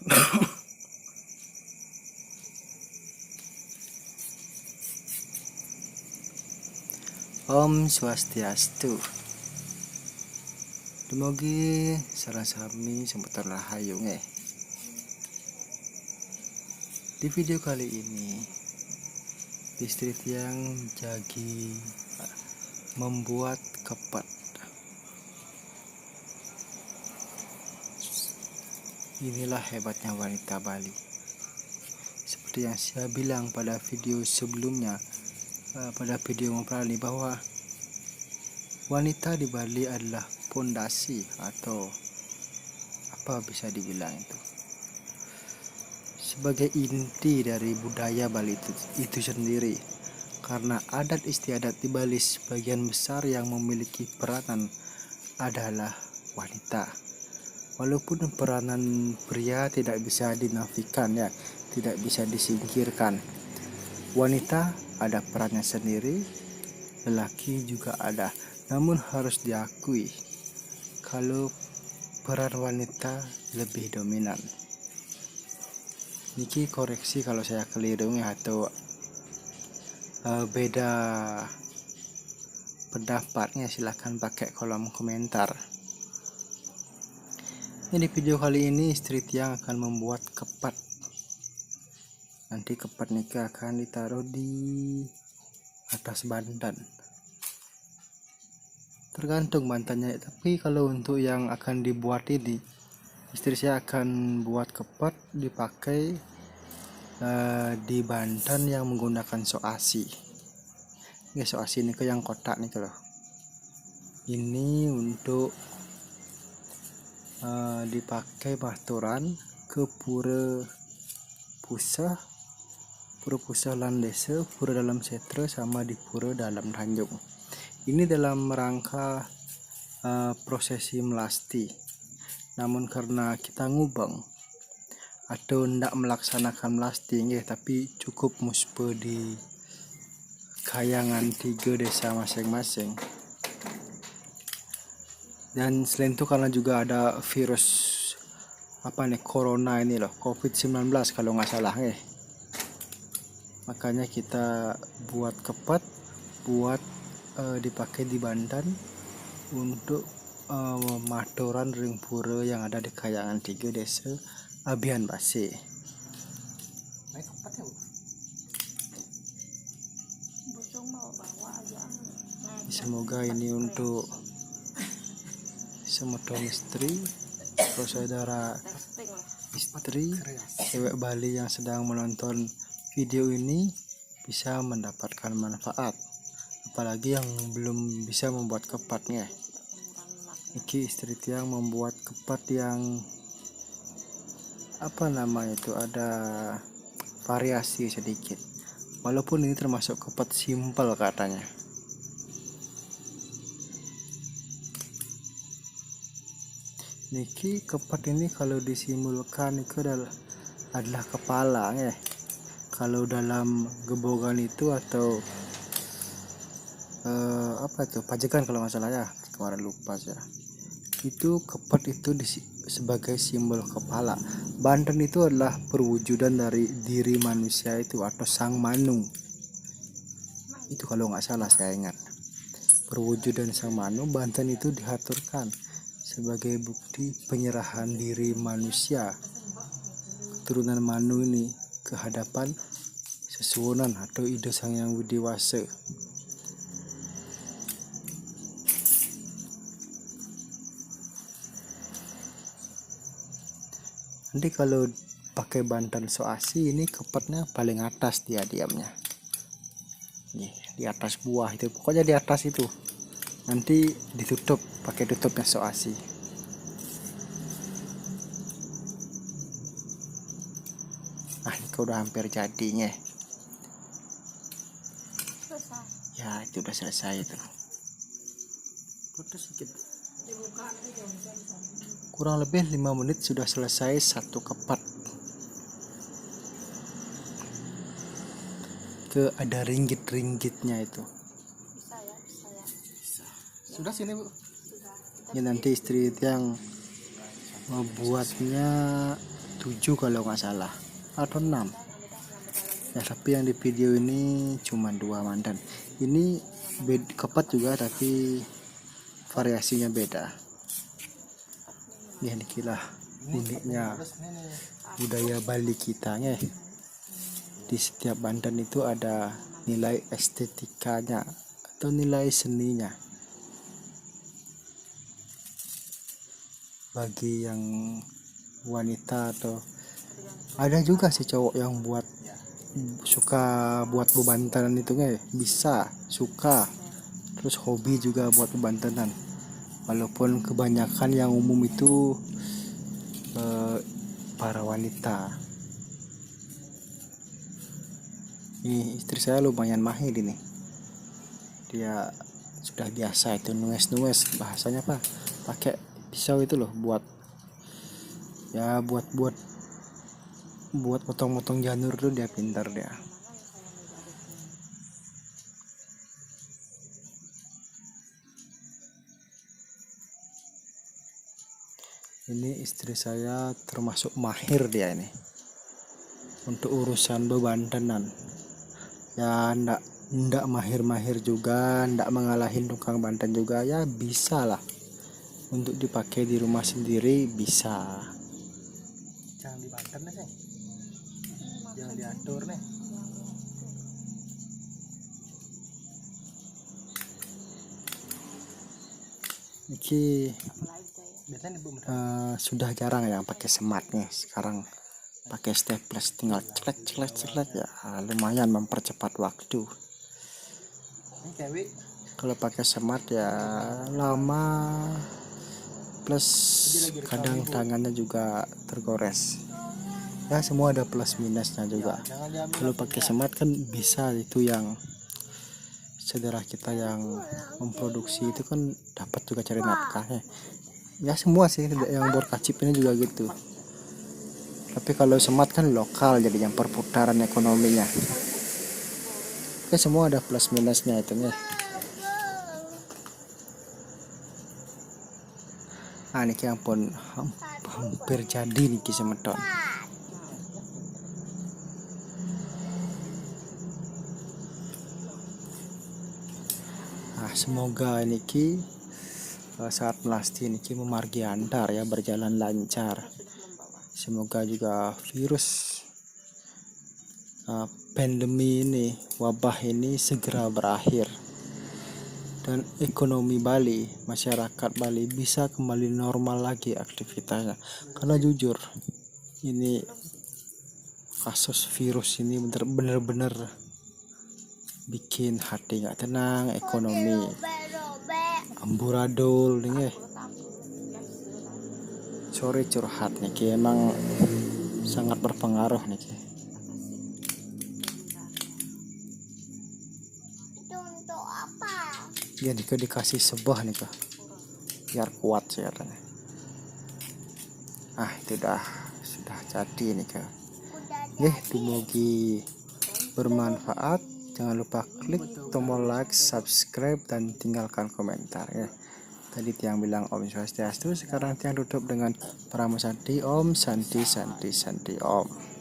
Om Swastiastu. Dumugi sareng sami seputar rahayu nggih. Di video kali ini istri tiang jagi membuat kepet. Inilah hebatnya wanita Bali. Seperti yang saya bilang pada video sebelumnya, pada video mempelajari bahwa wanita di Bali adalah pondasi atau apa bisa dibilang sebagai inti dari budaya Bali itu sendiri. Karena adat istiadat di Bali sebagian besar yang memiliki peranan adalah wanita. Walaupun peranan pria tidak bisa dinafikan ya, tidak bisa disingkirkan. Wanita ada perannya sendiri, lelaki juga ada. Namun harus diakui kalau peran wanita lebih dominan. Niki koreksi kalau saya keliru atau beda pendapatnya, silahkan pakai kolom komentar. Di video kali ini istri tiang akan membuat kepet. Nanti kepet nikah akan ditaruh di atas bandan. Tergantung bantannya, tapi kalau untuk yang akan dibuat ini, istri saya akan buat kepet dipakai di bandan yang menggunakan soasi. Ini soasi ini ke yang kotak nih loh. Ini untuk dipakai maturan ke pura pusah Landese, pura dalam setra, sama di pura dalam Tanjung. Ini dalam rangka prosesi melasti. Namun karena kita ngubeng atau tidak melaksanakan melasti tapi cukup muspe di kayangan 3 desa masing-masing. Dan selain itu karena juga ada virus corona ini loh, COVID-19 kalau nggak salah makanya kita buat kepet, buat dipakai di bandan untuk maturan ring pura yang ada di kayangan 3 desa Abian Base. Semoga ini untuk semeton istri atau saudara istri cewek Bali yang sedang menonton video ini bisa mendapatkan manfaat, apalagi yang belum bisa membuat kepatnya. Iki istri tiang membuat kepat yang ada variasi sedikit, walaupun ini termasuk kepat simpel katanya. Niki kepat ini kalau disimulkan itu adalah kepala Kalau dalam gebogan itu atau pajekan kalau nggak salah ya, kemarin lupa ya. Itu kepat itu sebagai simbol kepala. Bandan itu adalah perwujudan dari diri manusia itu atau sang manu. Itu kalau nggak salah saya ingat. Perwujudan sang manu, bandan itu diaturkan sebagai bukti penyerahan diri manusia, keturunan manu ini ke hadapan sesuwunan atau ide sang yang widiwasa. Nanti kalau pakai bandan soasi ini kepetnya paling atas dia diamnya. Di atas buah itu, pokoknya di atas itu. Nanti ditutup pakai tutupnya soasi. Ini udah hampir jadinya. Ya itu udah selesai itu. Putus sedikit. Kurang lebih 5 menit sudah selesai satu kepat. Ada ringgit-ringgitnya itu. Bisa ya. Sudah sini Bu. Sudah. Ya nanti istri yang membuatnya 7 kalau nggak salah, atau 6 ya, tapi yang di video ini cuma 2 mantan. Ini kepat juga tapi variasinya beda. Ya dikilah uniknya budaya Bali kita nih. Di setiap banten itu ada nilai estetikanya atau nilai seninya. Bagi yang wanita atau ada juga sih cowok yang suka buat bebantanan itu bisa suka, terus hobi juga buat bebantanan, walaupun kebanyakan yang umum itu para wanita. Ini istri saya lumayan mahir ini, dia sudah biasa itu nues bahasanya apa, pakai pisau itu loh buat potong-potong janur tuh, dia pintar dia. Ini istri saya termasuk mahir dia ini untuk urusan bebantenan. Ya ndak mahir juga, ndak mengalahin tukang banten juga, ya bisa lah untuk dipakai di rumah sendiri bisa. Jangan dibanten nih, jangan diatur nih. Iki sudah jarang yang pakai semat nih, sekarang pakai staples, tinggal celek ya, lumayan mempercepat waktu. Kalau pakai semat ya lama, plus kadang tangannya juga tergores. Ya semua ada plus minusnya juga. Kalau pakai semat kan bisa, itu yang saudara kita yang memproduksi itu kan dapat juga cari nafkahnya. Ya semua sih yang berkacip ini juga gitu. Tapi kalau semat kan lokal, jadi yang perputaran ekonominya. Oke, semua ada plus minusnya itu nih. Nah ini yang pun hampir jadi nih semedon. Nah semoga ini saat melasti ini memargi antar ya, berjalan lancar. Semoga juga virus pandemi ini, wabah ini segera berakhir dan ekonomi Bali, masyarakat Bali bisa kembali normal lagi aktivitasnya. Karena jujur ini kasus virus ini bener-bener bikin hati nggak tenang, ekonomi amburadul nih. Sorry curhat nih, emang sangat berpengaruh nih. Itu untuk apa? Ya dikasih sebuah nih biar kuat sih katanya. Itu sudah jadi nih dumugi bermanfaat. Jangan lupa klik tombol like, subscribe, dan tinggalkan komentar ya. Tadi tiang bilang Om Swastiastu, sekarang tiang tutup dengan Pramu Santi Om, Santi Santi Santi Om.